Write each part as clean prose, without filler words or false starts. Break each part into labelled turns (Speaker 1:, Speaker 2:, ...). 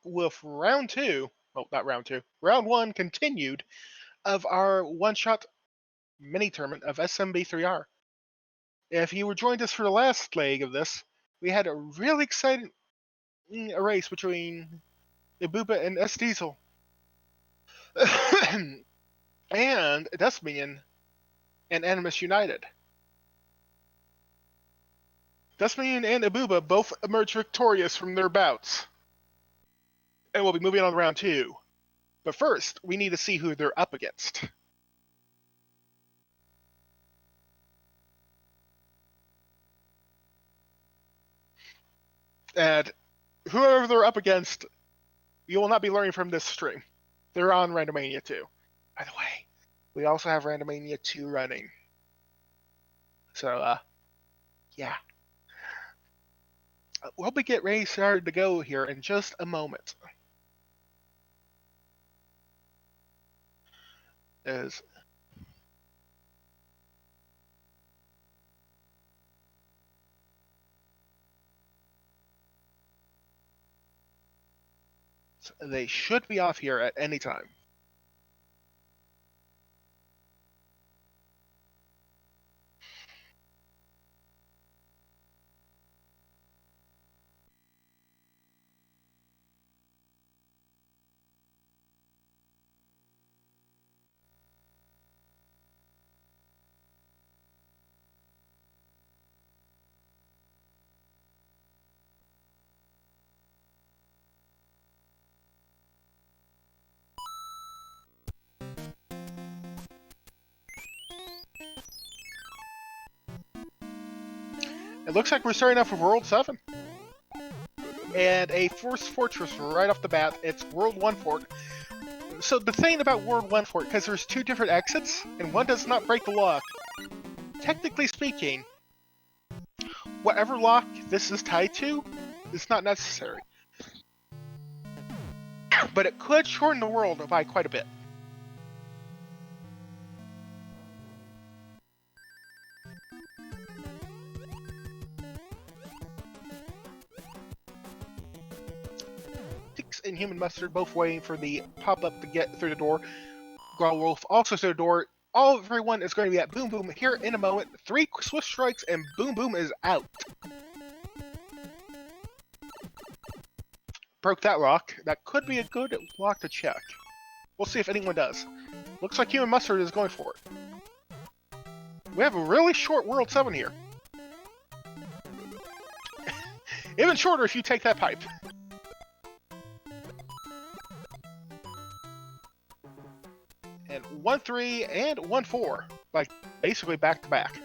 Speaker 1: with round two. Well, not round two. Round one continued of our one-shot mini tournament of SMB3R. If you were joined us for the last leg of this, we had a really exciting race between Ibuba and S Diesel. And Desmian and Animus United. Desmian and Ibuba both emerged victorious from their bouts. And we'll be moving on to round two. But first, we need to see who they're up against. And whoever they're up against, you will not be learning from this stream. They're on Randomania 2. By the way, we also have Randomania 2 running. So, yeah. We'll be getting ready started to go here in just a moment. As they should be off here at any time. It looks like we're starting off with World 7. And a Force Fortress right off the bat. It's World 1 Fort. So the thing about World 1 Fort, because there's two different exits, and one does not break the lock, technically speaking, whatever lock this is tied to is not necessary. But it could shorten the world by quite a bit. Tix and Human Mustard both waiting for the pop-up to get through the door. Growlwolf also through the door. Everyone is going to be at Boom Boom here in a moment. 3 swift strikes and Boom Boom is out. Broke that lock. That could be a good lock to check. We'll see if anyone does. Looks like Human Mustard is going for it. We have a really short World 7 here. Even shorter if you take that pipe. And 1-3 and 1-4. Like, basically back-to-back.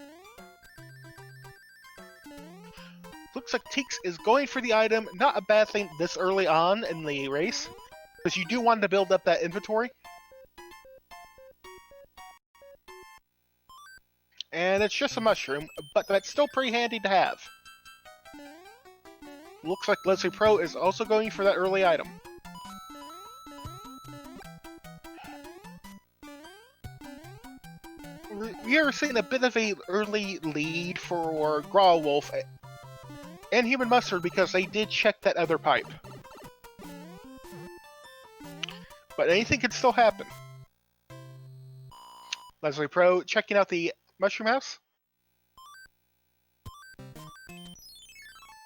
Speaker 1: Looks like Teeks is going for the item. Not a bad thing this early on in the race, because you do want to build up that inventory. And it's just a mushroom, but that's still pretty handy to have. Looks like Leslie Pro is also going for that early item. We are seeing a bit of a early lead for Growlwolf and Human Mustard because they did check that other pipe. But anything can still happen. Leslie Pro checking out the Mushroom House.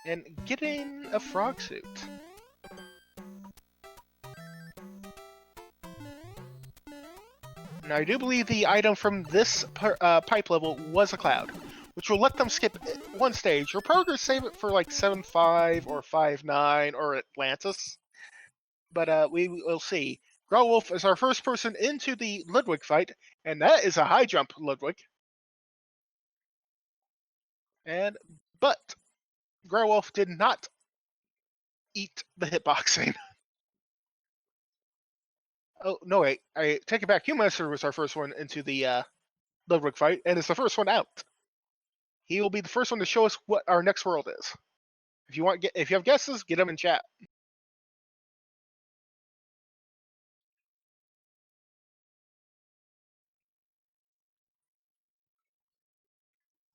Speaker 1: And getting a frog suit. Now I do believe the item from this pipe level was a cloud, which will let them skip one stage. Or probably save it for like 7-5 or 5-9 or Atlantis. But we will see. Growlwolf is our first person into the Ludwig fight, and that is a high jump Ludwig. But Growlwolf did not eat the hitboxing. Oh, no, wait. I take it back. Human Mustard was our first one into the Ludwig fight, and it's the first one out. He will be the first one to show us what our next world is. If you have guesses, get them in chat.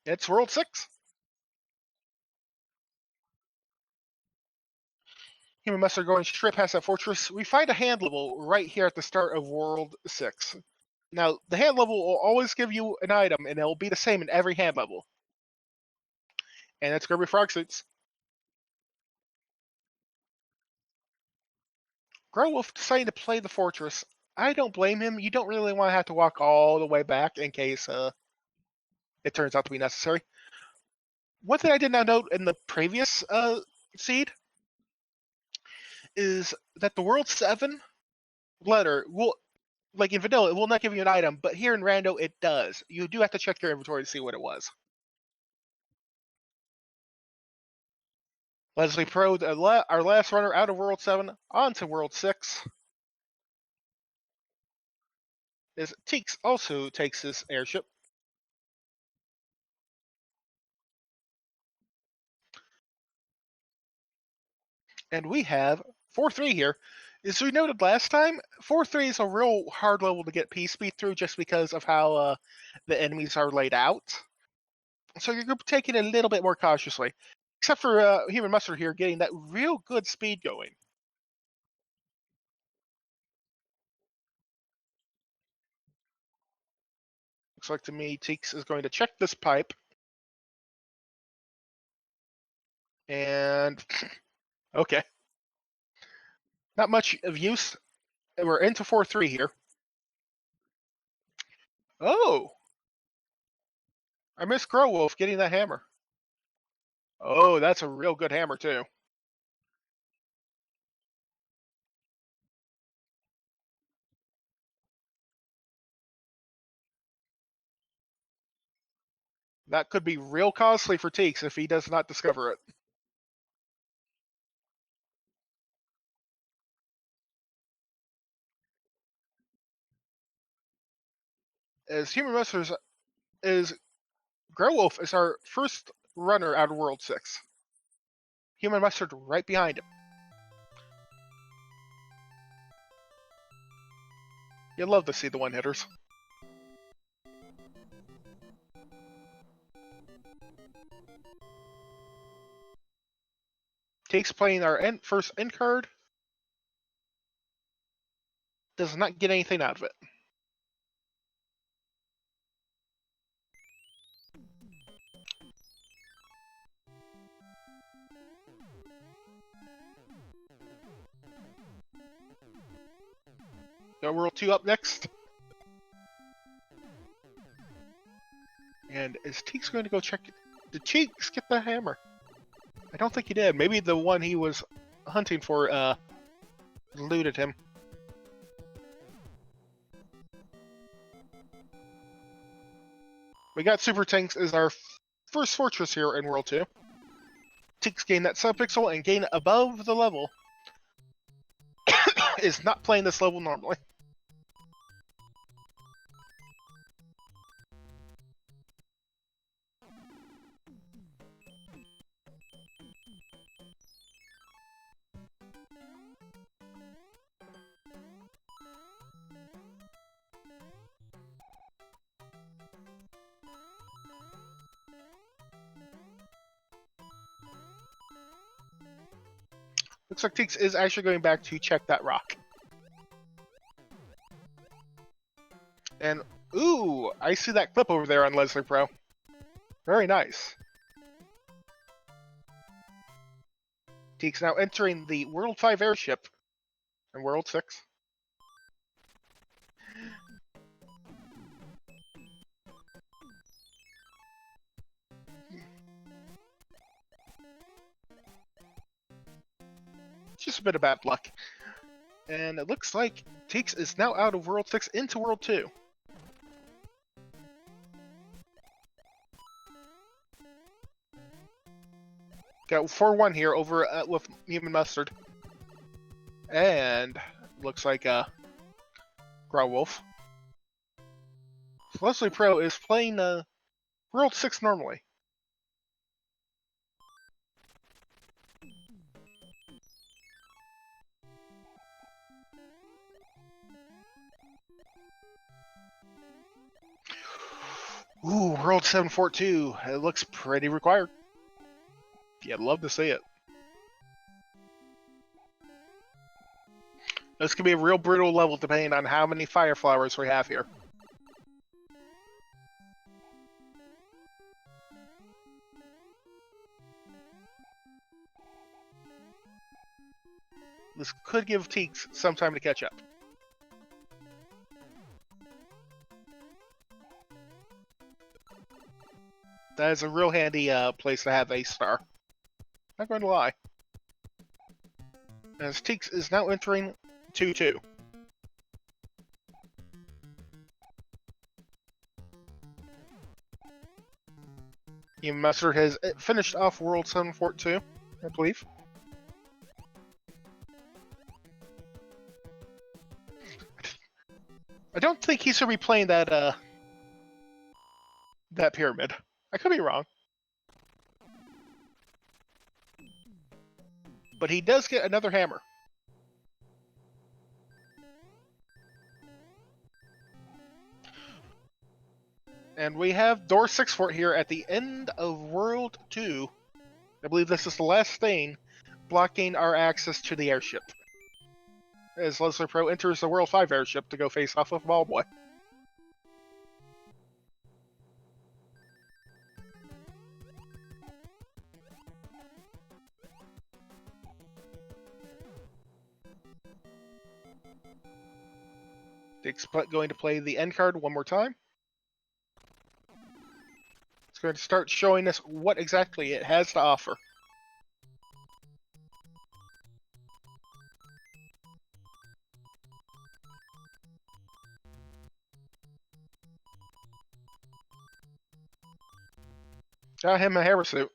Speaker 1: It's World 6. Human Mustard going straight past that fortress. We find a hand level right here at the start of World 6. Now, the hand level will always give you an item, and it will be the same in every hand level. And that's Kirby Frog Suits. Growlwolf deciding to play the fortress. I don't blame him. You don't really want to have to walk all the way back in case it turns out to be necessary. One thing I did not note in the previous seed is that the World 7 letter will, like in vanilla, it will not give you an item, but here in Rando, it does. You do have to check your inventory to see what it was. Leslie Pro, our last runner out of World 7, on to World 6. Is Teeks also takes his airship. And we have 4-3 here. As we noted last time, 4-3 is a real hard level to get P-Speed through just because of how the enemies are laid out. So you're taking it a little bit more cautiously. Except for Human Mustard here getting that real good speed going. Looks like to me Teeks is going to check this pipe. And okay. Not much of use. We're into 4-3 here. Oh! I missed Growlwolf getting that hammer. Oh, that's a real good hammer, too. That could be real costly for Teeks if he does not discover it. As Human Mustard is Growlwolf is our first runner out of World 6. Human Mustard right behind him. You'd love to see the one-hitters. Takes playing our first end card. Does not get anything out of it. Got World 2 up next. And is Teeks going to go check it? Did Teeks get the hammer? I don't think he did. Maybe the one he was hunting for eluded him. We got Super Tanks as our first fortress here in World 2. Teeks gain that subpixel and gain above the level. Is not playing this level normally. Looks like Teeks is actually going back to check that rock. And, ooh, I see that clip over there on Leslie Pro. Very nice. Teeks now entering the World 5 airship in World 6. Just a bit of bad luck. And it looks like Teeks is now out of World 6 into World 2. Got 4-1 here over with Human Mustard. And looks like Growlwolf. So Leslie Pro is playing World 6 normally. Ooh, World 7 Fort 2. It looks pretty required. Yeah, I'd love to see it. This could be a real brutal level depending on how many fire flowers we have here. This could give Teeks some time to catch up. That is a real handy place to have a star. Not going to lie. As Teeks is now entering 2-2. Mustard has finished off World 7 Fort 2, I believe. I don't think he's going to be playing that that pyramid. I could be wrong. But he does get another hammer. And we have Door 6 Fort here at the end of World 2. I believe this is the last thing blocking our access to the airship. As Leslie Pro enters the World 5 airship to go face off with Ballboy. Dick's going to play the end card one more time. It's going to start showing us what exactly it has to offer. Got him a hammer suit.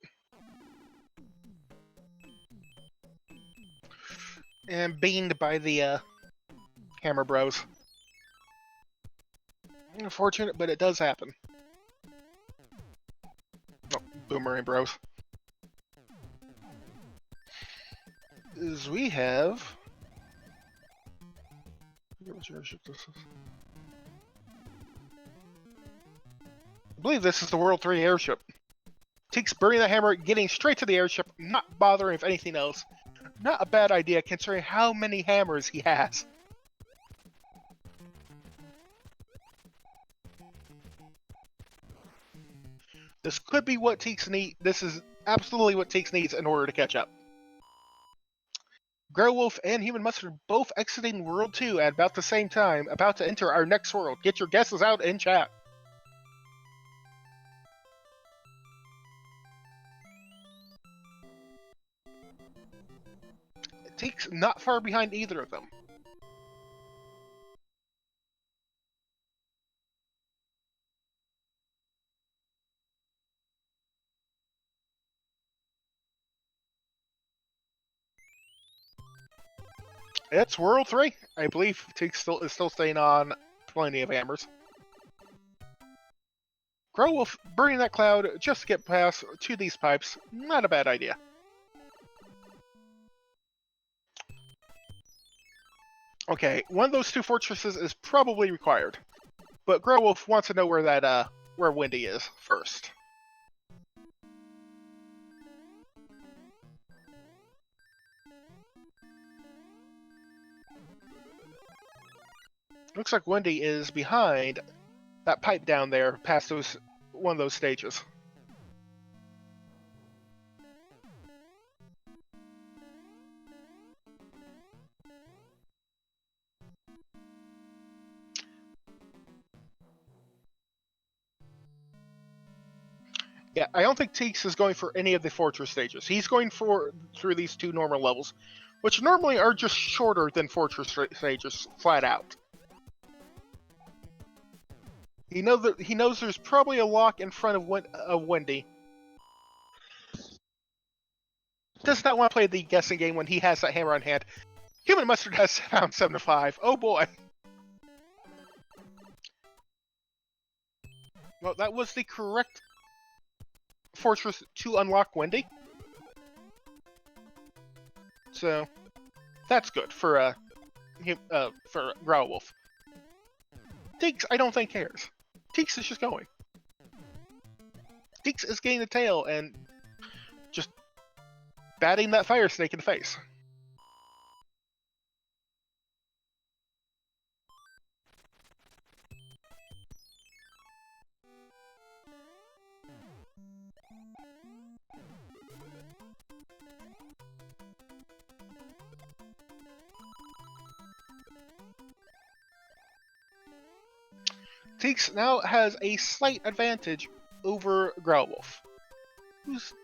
Speaker 1: And beamed by the Hammer Bros. Unfortunate, but it does happen. Oh, Boomerang Bros. As we have... I believe this is the World 3 airship. Teeks burning the hammer, getting straight to the airship, not bothering with anything else. Not a bad idea considering how many hammers he has. This could be what Teeks needs. This is absolutely what Teeks needs in order to catch up. Growlwolf and Human Mustard both exiting World 2 at about the same time, about to enter our next world. Get your guesses out in chat. Teeks not far behind either of them. It's World 3. I believe Teeks is still staying on plenty of hammers. Growlwolf burning that cloud just to get past to these pipes. Not a bad idea. Okay, one of those two fortresses is probably required. But Growlwolf wants to know where that where Wendy is first. Looks like Wendy is behind that pipe down there, past one of those stages. Yeah, I don't think Teeks is going for any of the fortress stages. He's going through these two normal levels, which normally are just shorter than fortress stages, flat out. He knows there's probably a lock in front of Wendy. Does not want to play the guessing game when he has that hammer on hand. Human Mustard has found 7-5. Oh boy. Well, that was the correct fortress to unlock Wendy. So that's good for Growlwolf. Teeks, I don't think cares. Teeks is just going. Teeks is getting the tail and just batting that fire snake in the face. Teeks now has a slight advantage over Growlwolf, who's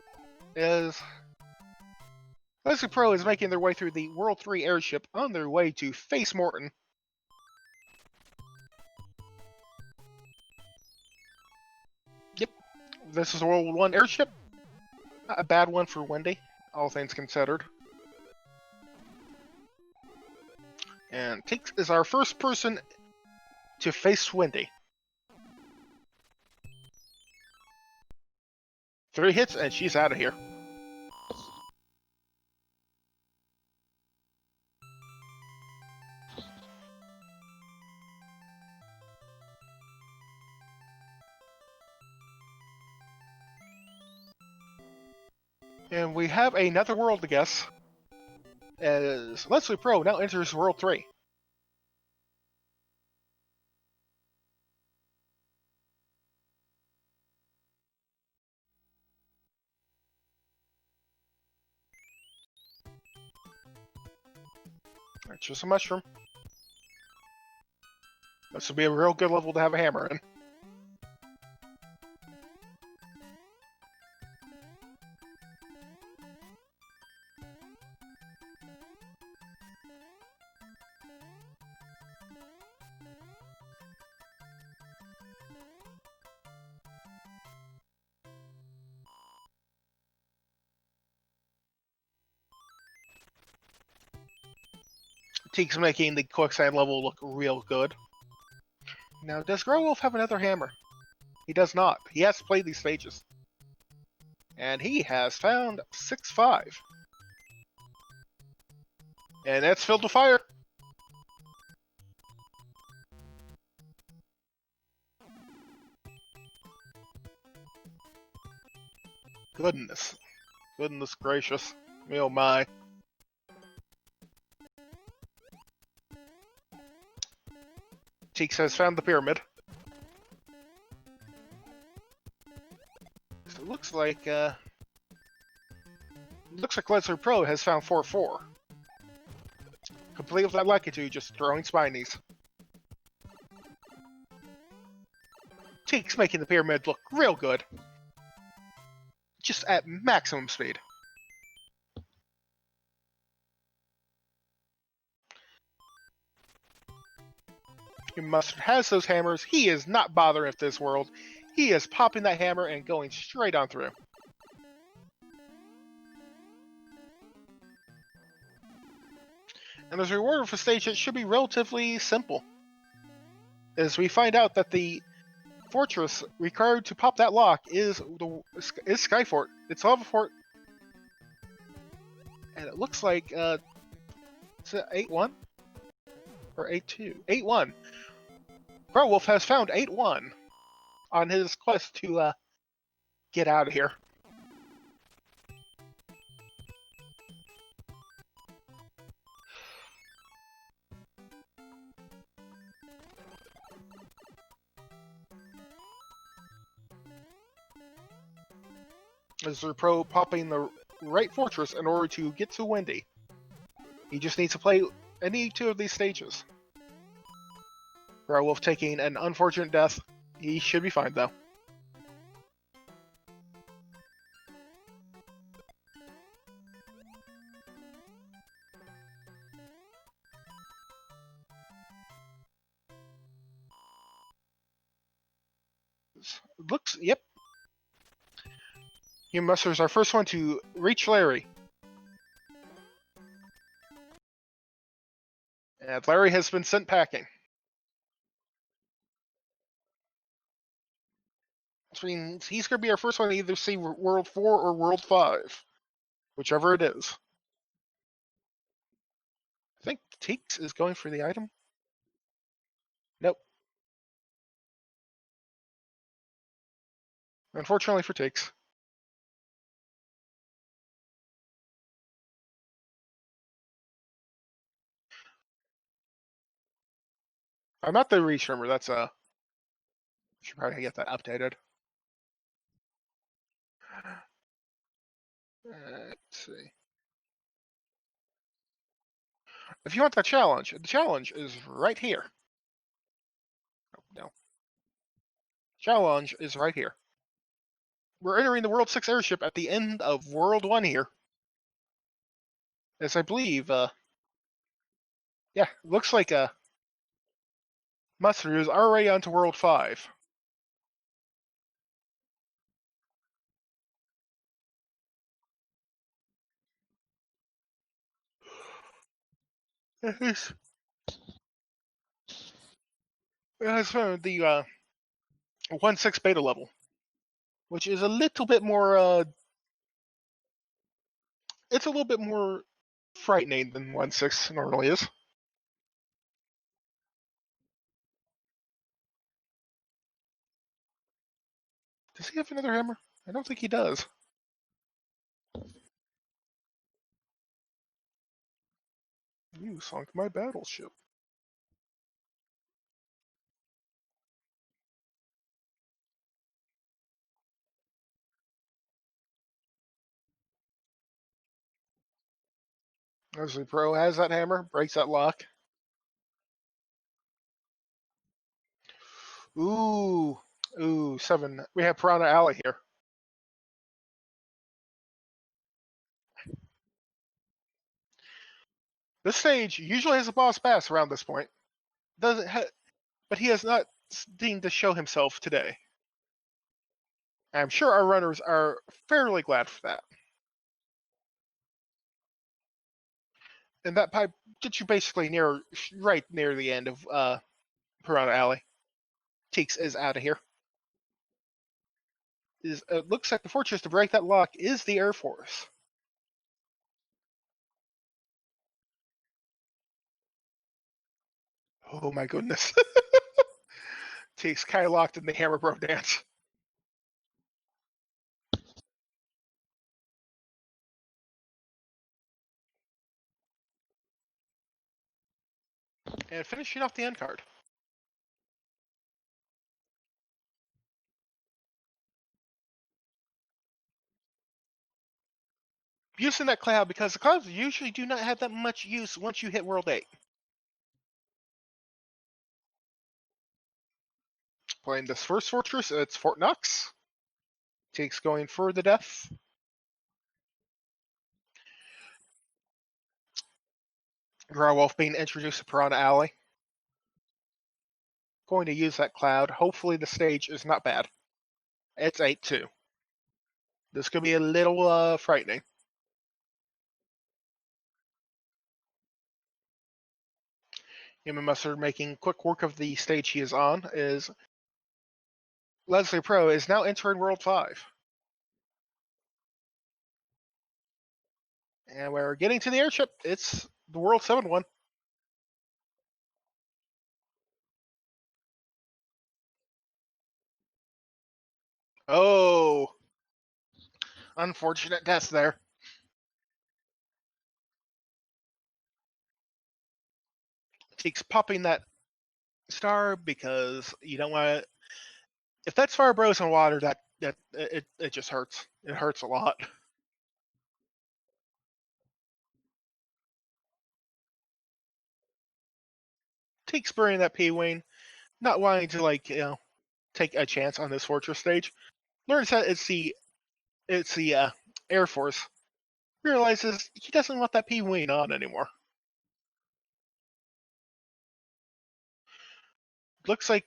Speaker 1: Leslie Pro is making their way through the World 3 airship on their way to face Morton. Yep, this is a World 1 airship. Not a bad one for Wendy, all things considered. And Teeks is our first person to face Wendy. 3 hits and she's out of here. And we have another world to guess, as Leslie Pro now enters World 3. That's just a mushroom. This would be a real good level to have a hammer in. Teeks making the quicksand level look real good. Now, does Growlwolf have another hammer? He does not. He has played these stages. And he has found 6-5. And that's filled with fire. Goodness. Goodness gracious. Oh my. Teeks has found the pyramid. So it looks like Leslie Pro has found 4-4. Complete without Lucky just throwing spinies. Teeks making the pyramid look real good. Just at maximum speed. Mustard has those hammers. He is not bothering with this world. He is popping that hammer and going straight on through. And there's a reward for a stage that should be relatively simple. As we find out that the fortress required to pop that lock is Skyfort. It's Lava Fort. And it looks like is it 8-1? Or 8-2? 8-1. Growlwolf has found 8-1 on his quest to get out of here. Mr. Pro popping the right fortress in order to get to Wendy. He just needs to play any 2 of these stages. Growlwolf taking an unfortunate death. He should be fine, though. Looks, yep. Human Muster is our first one to reach Larry. And Larry has been sent packing. Which means he's going to be our first one to either see World 4 or World 5. Whichever it is. I think Teeks is going for the item. Nope. Unfortunately for Teeks. I'm not the reach number, that's should probably get that updated. Let's see. If you want the challenge is right here. Oh, no. Challenge is right here. We're entering the World 6 airship at the end of World 1 here. As I believe, yeah, looks like Mustard is already onto World 5. It's the 1.6 beta level, which is a little bit more, it's a little bit more frightening than 1.6 normally is. Does he have another hammer? I don't think he does. You sunk my battleship. Leslie Pro has that hammer, breaks that lock. Ooh, 7. We have Piranha Alley here. This stage usually has a boss pass around this point. Doesn't but he has not deemed to show himself today. I'm sure our runners are fairly glad for that. And that pipe gets you basically right near the end of Piranha Alley. Teeks is out of here. It looks like the fortress to break that lock is the Air Force. Oh my goodness. Teeks kind of locked in the hammer bro dance. And finishing off the end card. Using that cloud because the clouds usually do not have that much use once you hit World 8. Playing this first fortress, it's Fort Knox. Teeks going for the death. Growolf being introduced to Piranha Alley. Going to use that cloud. Hopefully the stage is not bad. It's 8-2. This could be a little frightening. Human Mustard making quick work of the stage he is on is Leslie Pro is now entering World 5. And we're getting to the airship. It's the World 7 one. Oh, unfortunate death there. Teeks popping that star because you don't want to. If that's fire bros in water, it just hurts. It hurts a lot. Teeks burning that P-wing, not wanting to take a chance on this fortress stage. Learns that it's the Air Force. Realizes he doesn't want that P-wing on anymore. Looks like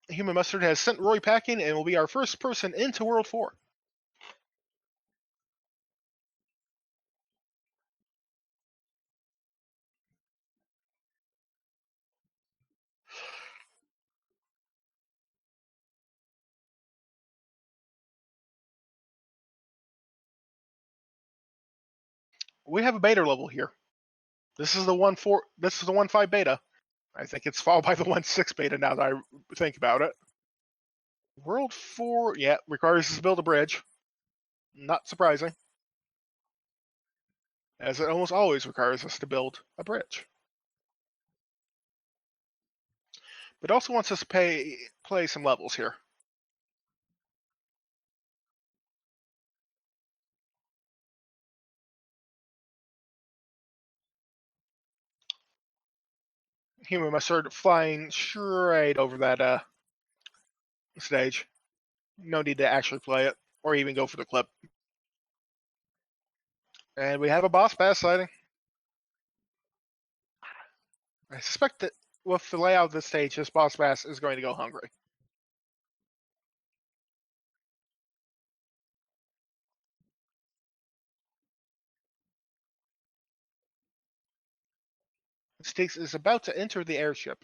Speaker 1: Human Mustard has sent Roy packing and will be our first person into World 4. We have a beta level here. This is the 1.4. This is the 1.5 beta. I think it's followed by the 1.6 beta now that I think about it. World 4, yeah, requires us to build a bridge. Not surprising, as it almost always requires us to build a bridge. But it also wants us to play some levels here. Human Mustard flying straight over that stage. No need to actually play it or even go for the clip. And we have a boss pass sighting. I suspect that with the layout of this stage, this boss pass is going to go hungry. Styx is about to enter the airship.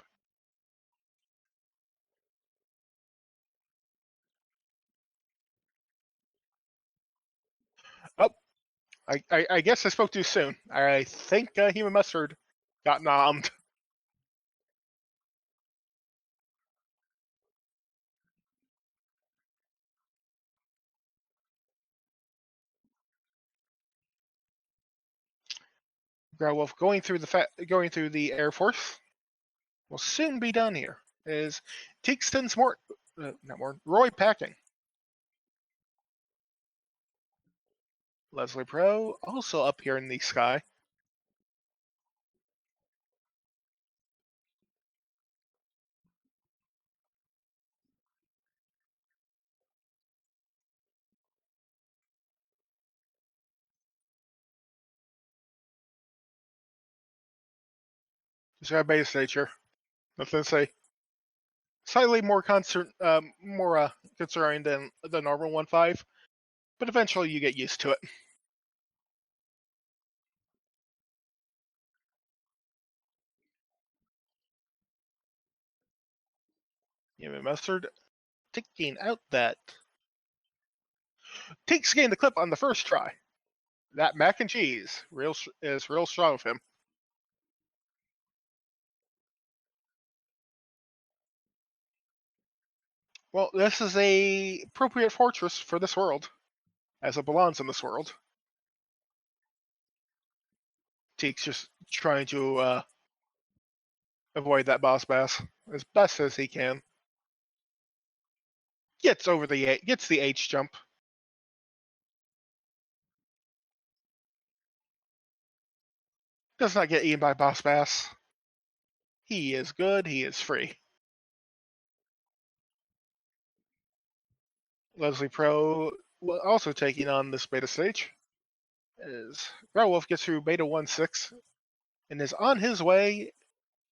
Speaker 1: Oh, I guess I spoke too soon. I think Human Mustard got nommed. Growlwolf going through the Air Force will soon be done here. Is Teeks sends more, not more, Roy packing. Leslie Pro also up here in the sky. Just got a base stage here. Nothing to say. Slightly more concerning than the normal 1.5, but eventually you get used to it. Human Mustard taking out that. Teeks gained the clip on the first try. That mac and cheese is real strong with him. Well, this is a appropriate fortress for this world, as it belongs in this world. Teeks just trying to avoid that boss bass as best as he can. Gets the H jump. Does not get eaten by boss bass. He is good. He is free. Leslie Pro also taking on this beta stage. As Growlwolf gets through beta 1.6 and is on his way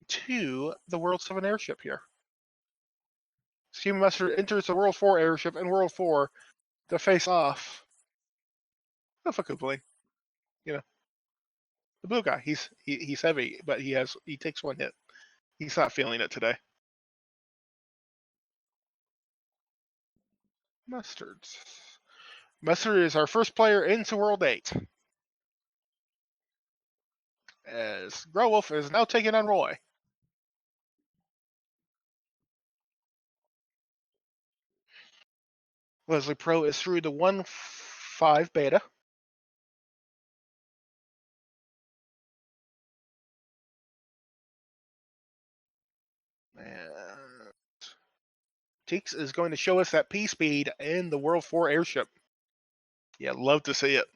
Speaker 1: to the World 7 airship here. Human Mustard enters the World 4 airship and World 4 to face off with a Koopaling. You know, the blue guy. He's heavy, but he takes one hit. He's not feeling it today. Mustard is our first player into World 8. As Growlwolf is now taking on Roy. Leslie Pro is through the 1.5 beta. And Teeks is going to show us that P speed in the World 4 airship. Yeah, love to see it.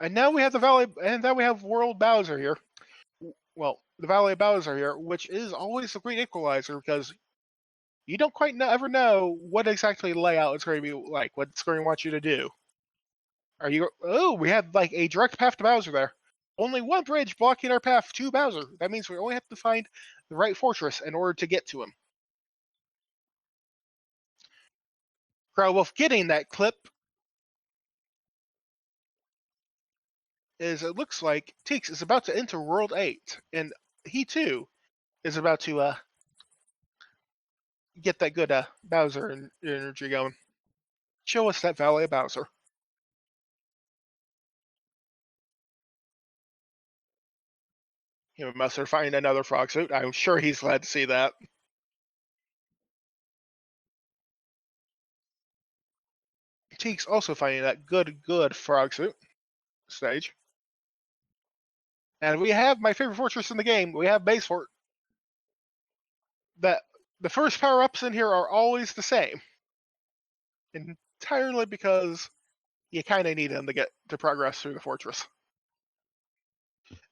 Speaker 1: And now we have World Bowser here. Well, the Valley of Bowser here, which is always a great equalizer because you don't quite ever know what exactly the layout is going to be like, what it's going to want you to do. We had like a direct path to Bowser there. Only one bridge blocking our path to Bowser. That means we only have to find the right fortress in order to get to him. Growlwolf getting that clip is it looks like Teeks is about to enter World 8, and he too is about to get that good Bowser energy going. Show us that Valley of Bowser. Mustard find another frog suit. I'm sure he's glad to see that. Teeks also finding that good frog suit stage. And we have my favorite fortress in the game. We have Base Fort. That the first power-ups in here are always the same. Entirely because you kind of need them to get to progress through the fortress.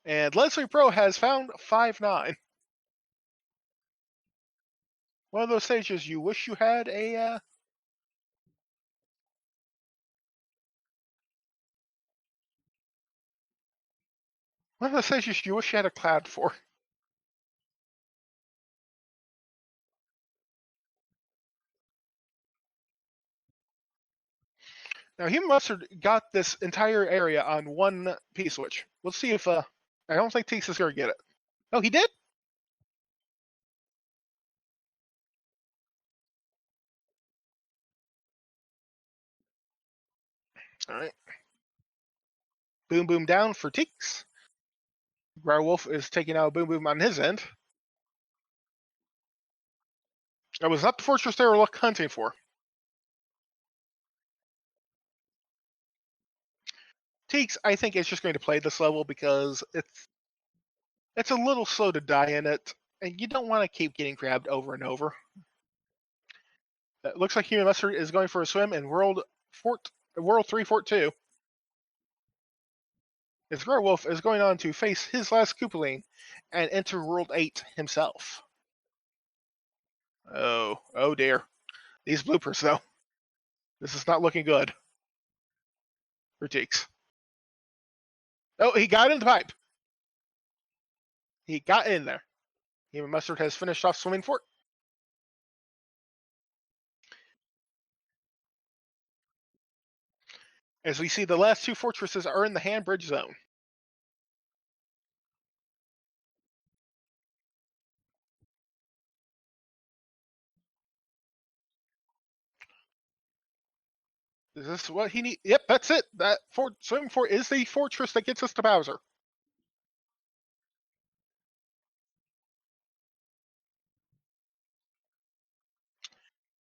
Speaker 1: And Leslie Pro has found 5-9. One of those stages you wish you had a. One of those stages you wish you had a cloud for. Now, Human Mustard got this entire area on one P-switch. Let's see if. I don't think Teeks is going to get it. Oh, he did? All right. Boom Boom down for Teeks. Werewolf is taking out Boom Boom on his end. That was not the fortress they were hunting for. Teeks, I think, is just going to play this level because it's a little slow to die in it, and you don't want to keep getting grabbed over and over. It looks like Human Mustard is going for a swim in World 3, Fort 2. His Werewolf is going on to face his last Koopaline and enter World 8 himself. Oh dear. These bloopers, though. This is not looking good for Teeks. Oh, he got in the pipe. He got in there. Human Mustard has finished off Swimming Fort. As we see, the last two fortresses are in the Handbridge zone. Is this what he needs? Yep, that's it. That Swimming Fort is the fortress that gets us to Bowser.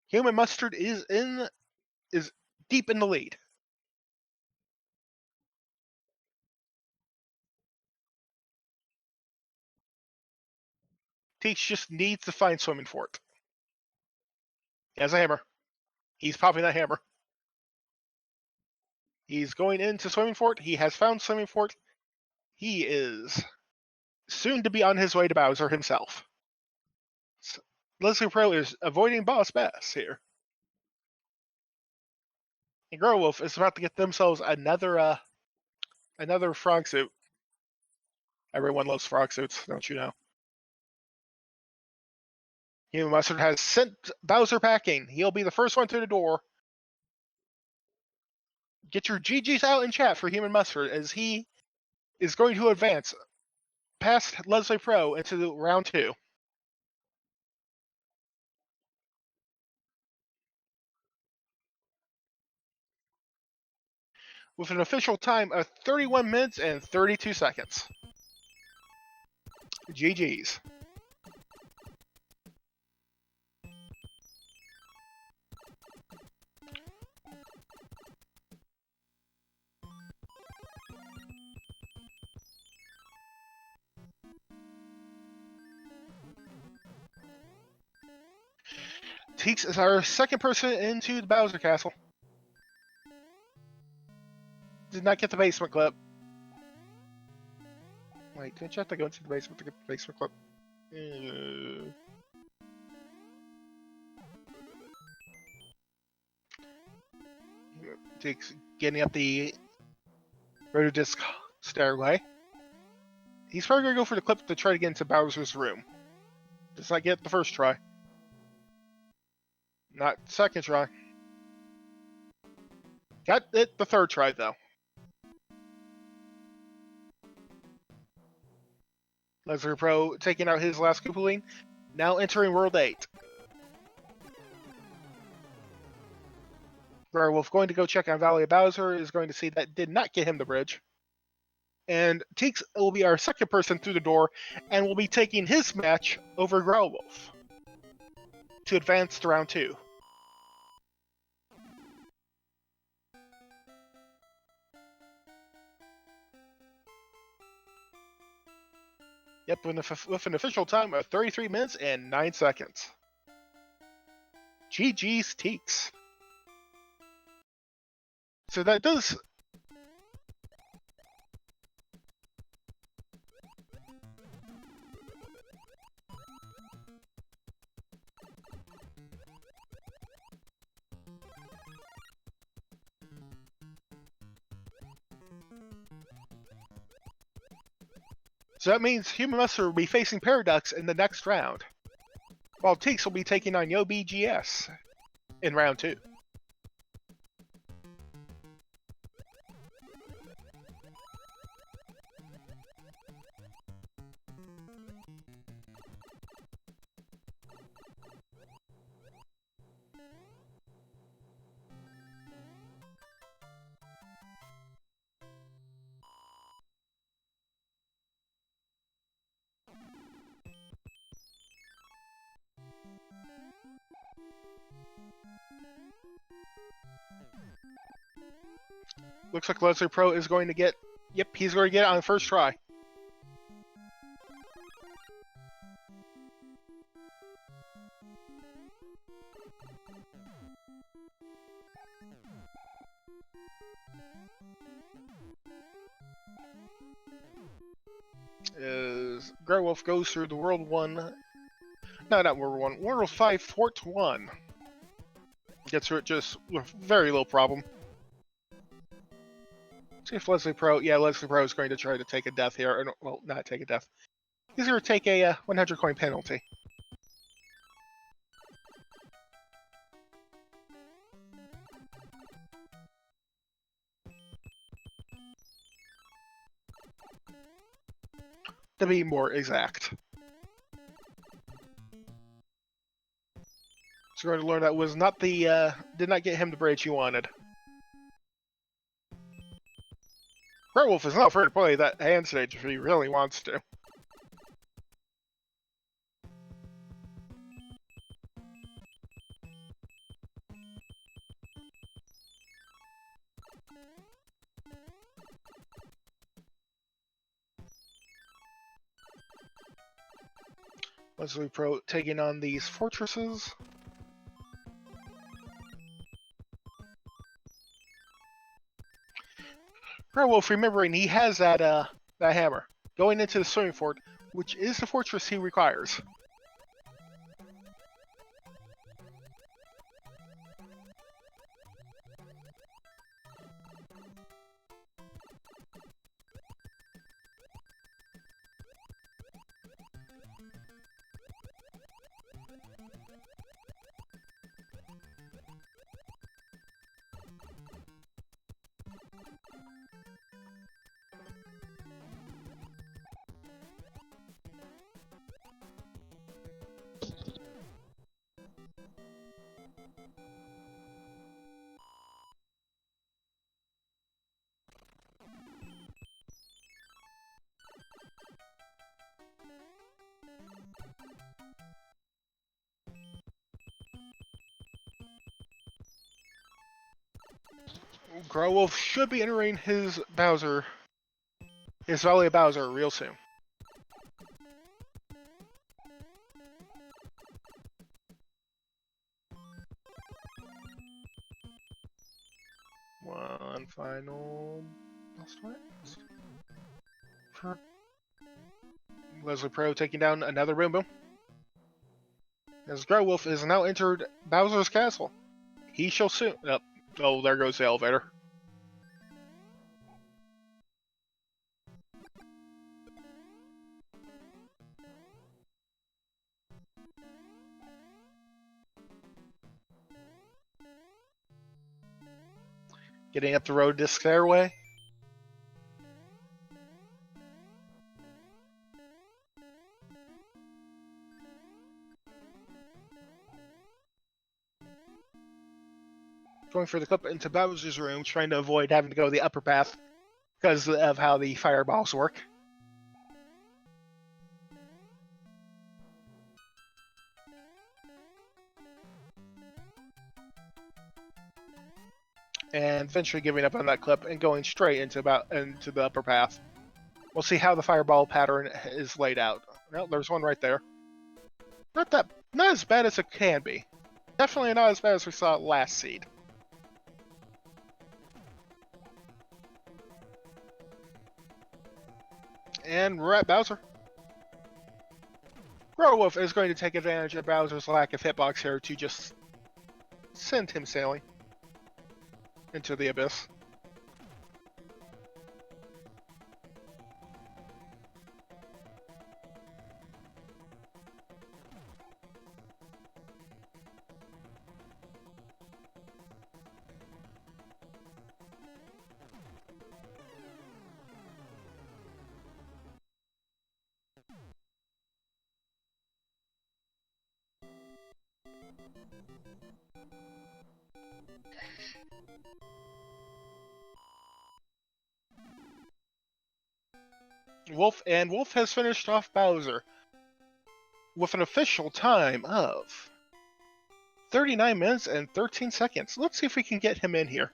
Speaker 1: Human Mustard is deep in the lead. Teach just needs to find Swimming Fort. He has a hammer. He's popping that hammer. He's going into Swimming Fort. He has found Swimming Fort. He is soon to be on his way to Bowser himself. So, Leslie Pro is avoiding Boss Bass here. And Girl Wolf is about to get themselves another frog suit. Everyone loves frog suits, don't you know? Human Mustard has sent Bowser packing. He'll be the first one through the door. Get your GGs out in chat for Human Mustard as he is going to advance past Leslie Pro into round 2. With an official time of 31 minutes and 32 seconds. GG's. Teeks is our second person into the Bowser Castle. Did not get the basement clip. Wait, didn't you have to go into the basement to get the basement clip? Teeks getting up the Rotodisc stairway. He's probably going to go for the clip to try to get into Bowser's room. Does not get the first try. Not second try. Got it the third try, though. Leslie Pro taking out his last Koopaline. Now entering World 8. Werewolf going to go check on Valley of Bowser is going to see that did not get him the bridge. And Teeks will be our second person through the door and will be taking his match over Werewolf to advance to round 2. Yep, with an official time of 33 minutes and 9 seconds. GG's Teeks. So that does... So that means Human Muster will be facing Paradox in the next round, while Teeks will be taking on Yo BGS in round 2. Looks like Leslie Pro is going to get... Yep, he's going to get it on the first try. As Growlwolf goes through the World 1... No, not World 1. World 5 Fort 1. Gets through it just with very little problem. See if Leslie Pro... Yeah, Leslie Pro is going to try to take a death here. Or, well, not take a death. He's going to take a 100 coin penalty. To be more exact. So we're going to learn that was not the, did not get him the bridge he wanted. Growlwolf is not afraid to play that hand stage if he really wants to. Leslie Pro taking on these fortresses. Growlwolf remembering he has that that hammer going into the swimming fort, which is the fortress he requires. Growlwolf should be entering his Valley of Bowser real soon. One final last one. Leslie Pro taking down another Boom Boom. As Growlwolf is now entered Bowser's castle. He shall soon... Oh, there goes the elevator. Getting up the road to stairway. Going for the clip into Bowser's room, trying to avoid having to go the upper path because of how the fireballs work. And eventually giving up on that clip and going straight into the upper path. We'll see how the fireball pattern is laid out. Well, there's one right there. Not as bad as it can be. Definitely not as bad as we saw last seed. And we're at Bowser. Growlwolf is going to take advantage of Bowser's lack of hitbox here to just send him sailing into the abyss. Wolf has finished off Bowser with an official time of 39 minutes and 13 seconds. Let's see if we can get him in here.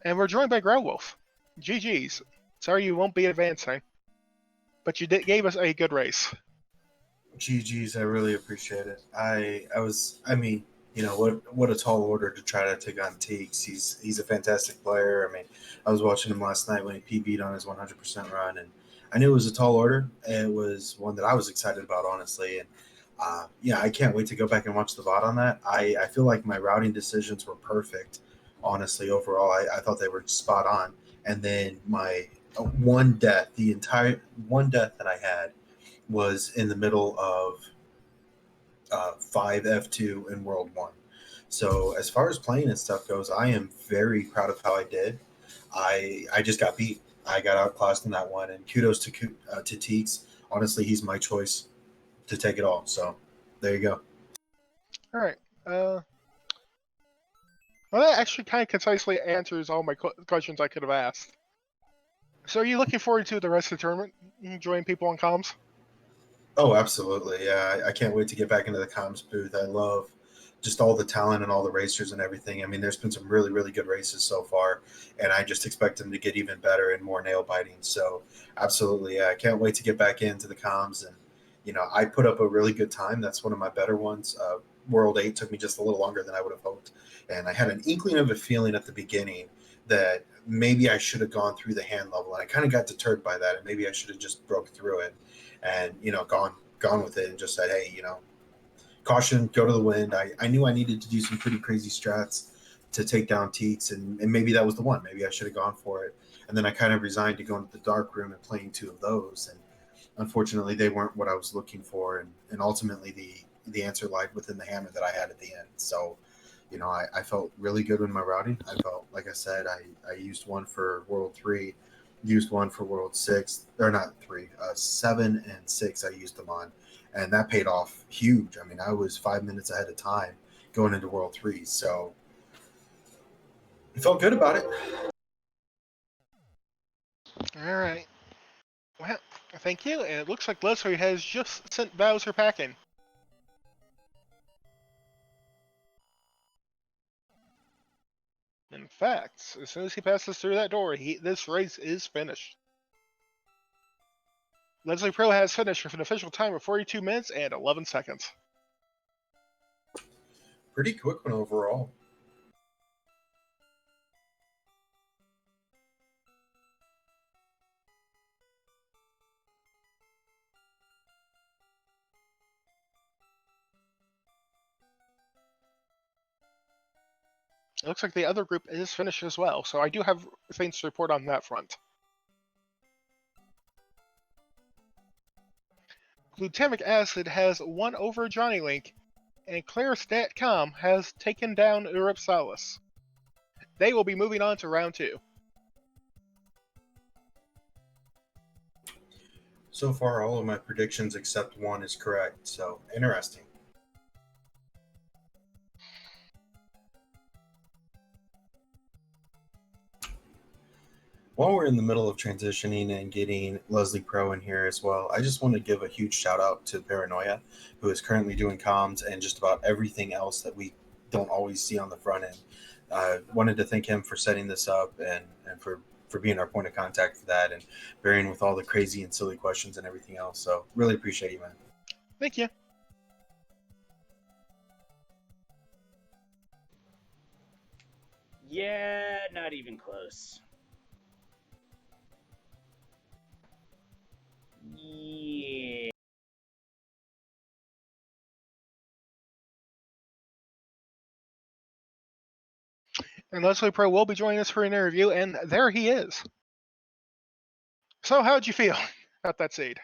Speaker 1: And we're joined by Growlwolf. GG's. Sorry you won't be advancing, but you gave us a good race.
Speaker 2: GG's, I really appreciate it. I mean, you know, what a tall order to try to take on Teeks. He's a fantastic player. I mean, I was watching him last night when he PB'd on his 100% run, and I knew it was a tall order. It was one that I was excited about, honestly. And yeah, I can't wait to go back and watch the VOD on that. I feel like my routing decisions were perfect, honestly. Overall, I thought they were spot on. And then my one death, the entire one death that I had was in the middle of 5 F2 in World 1. So as far as playing and stuff goes, I am very proud of how I did. I just got beat. I got outclassed in that one, and kudos to Teeks. Honestly, he's my choice to take it all. So there you go.
Speaker 1: All right. Well, that actually kind of concisely answers all my questions I could have asked. So are you looking forward to the rest of the tournament? Joining people on comms?
Speaker 2: Oh, absolutely. Yeah, I can't wait to get back into the comms booth. I love just all the talent and all the racers and everything. I mean, there's been some really, really good races so far, and I just expect them to get even better and more nail biting. So, absolutely, yeah, I can't wait to get back into the comms. And, you know, I put up a really good time. That's one of my better ones. World 8 took me just a little longer than I would have hoped. And I had an inkling of a feeling at the beginning that maybe I should have gone through the hand level. And I kind of got deterred by that. And maybe I should have just broke through it and, you know, gone with it and just said, hey, you know, caution, go to the wind. I knew I needed to do some pretty crazy strats to take down Teeks, and maybe that was the one. Maybe I should have gone for it. And then I kind of resigned to going to the dark room and playing two of those. And unfortunately, they weren't what I was looking for. And ultimately, the answer lied within the hammer that I had at the end. So, you know, I felt really good in my routing. I felt, like I said, I used one for World 3, used one for World 6, or not 3, 7 and 6 I used them on. And that paid off huge. I mean, I was 5 minutes ahead of time going into World 3. So I felt good about it.
Speaker 1: All right. Well, thank you. And it looks like Leslie has just sent Bowser packing. In fact, as soon as he passes through that door, this race is finished. Leslie Pro has finished with an official time of 42 minutes and 11 seconds.
Speaker 2: Pretty quick one overall.
Speaker 1: It looks like the other group is finished as well, so I do have things to report on that front. Glutamic acid has won over Johnny Link, and Claire.com has taken down Uripsalis. They will be moving on to round 2.
Speaker 2: So far, all of my predictions except one is correct. So interesting. While we're in the middle of transitioning and getting Leslie Pro in here as well, I just want to give a huge shout out to Paranoia, who is currently doing comms and just about everything else that we don't always see on the front end. I wanted to thank him for setting this up and for being our point of contact for that and bearing with all the crazy and silly questions and everything else. So really appreciate you, man.
Speaker 1: Thank you.
Speaker 3: Yeah, not even close. Yeah.
Speaker 1: And Leslie Pro will be joining us for an interview, and there he is. So how'd you feel about that seed?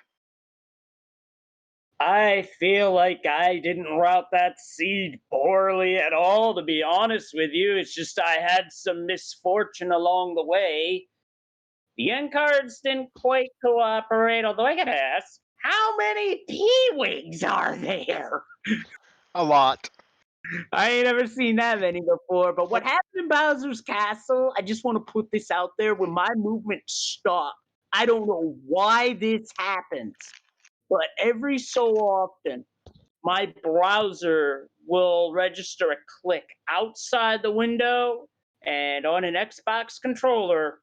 Speaker 3: I feel like I didn't route that seed poorly at all, to be honest with you. It's just I had some misfortune along the way. The end cards didn't quite cooperate, although I gotta ask, how many P-Wigs are there?
Speaker 1: A lot.
Speaker 3: I ain't ever seen that many before. But what happened in Bowser's Castle, I just want to put this out there. When my movement stopped, I don't know why this happens, but every so often, my browser will register a click outside the window, and on an Xbox controller,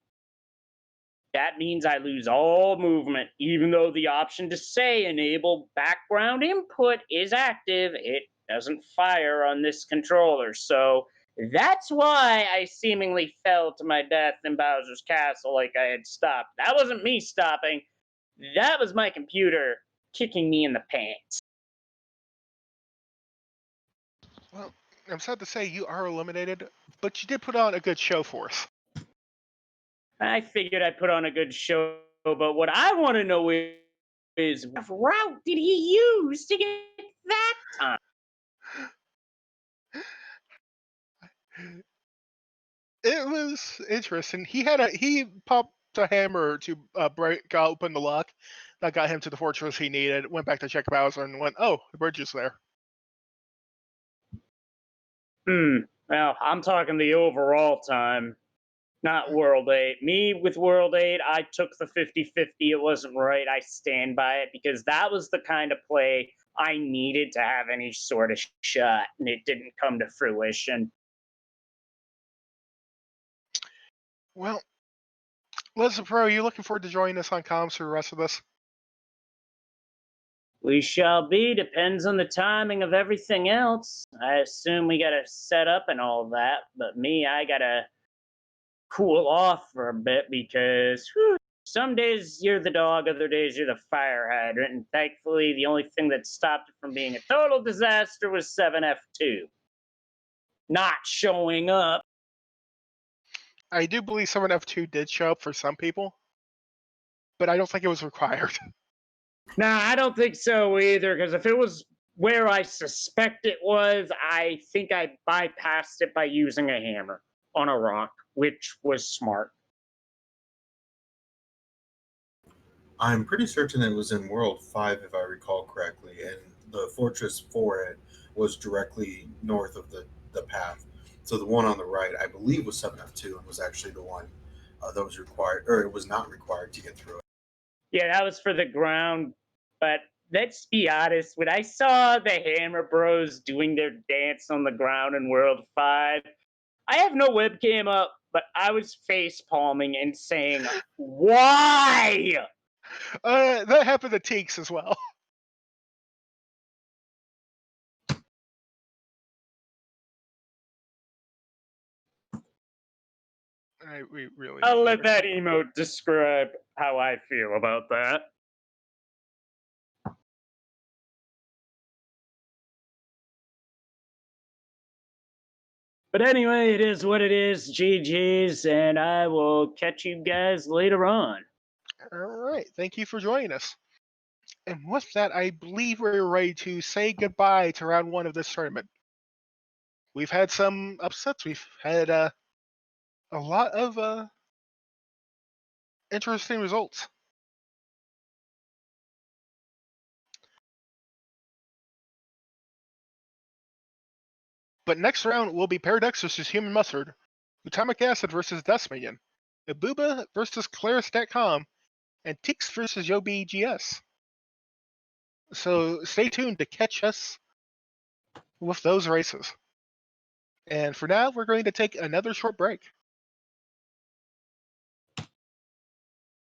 Speaker 3: that means I lose all movement. Even though the option to say enable background input is active, it doesn't fire on this controller. So that's why I seemingly fell to my death in Bowser's Castle like I had stopped. That wasn't me stopping, that was my computer kicking me in the pants.
Speaker 1: Well, I'm sad to say you are eliminated, but you did put on a good show for us.
Speaker 3: I figured I'd put on a good show, but what I want to know is what route did he use to get that time?
Speaker 1: It was interesting. He popped a hammer to break open the lock. That got him to the fortress he needed. Went back to check Bowser and went, "Oh, the bridge is there."
Speaker 3: Well, I'm talking the overall time, not World 8. Me with World 8, I took the 50-50. It wasn't right. I stand by it because that was the kind of play I needed to have any sort of shot, and it didn't come to fruition.
Speaker 1: Well, Lizard Pro, you looking forward to joining us on comms for the rest of this?
Speaker 3: We shall be. Depends on the timing of everything else. I assume we gotta set up and all that, but me, I gotta cool off for a bit because some days you're the dog, other days you're the fire hydrant, and thankfully the only thing that stopped it from being a total disaster was 7F2 not showing up.
Speaker 1: I do believe 7F2 did show up for some people, but I don't think it was required.
Speaker 3: Nah, I don't think so either, because if it was where I suspect it was, I think I bypassed it by using a hammer on a rock, which was smart.
Speaker 2: I'm pretty certain it was in World 5, if I recall correctly, and the fortress for it was directly north of the path. So the one on the right, I believe, was 7F2 and was actually the one that was required, or it was not required to get through it.
Speaker 3: Yeah, that was for the ground. But let's be honest, when I saw the Hammer Bros doing their dance on the ground in World 5, I have no webcam up, but I was face palming and saying, why?
Speaker 1: That happened to Teeks as well. We really.
Speaker 3: I'll let that emote describe how I feel about that. But anyway, it is what it is. GG's, and I will catch you guys later on.
Speaker 1: All right. Thank you for joining us. And with that, I believe we're ready to say goodbye to round one of this tournament. We've had some upsets. We've had a lot of interesting results. But next round will be Paradox versus Human Mustard, Atomic Acid versus Dustminion, Ibuba versus Claris.com, and Tix versus YoBGS. So stay tuned to catch us with those races. And for now, we're going to take another short break.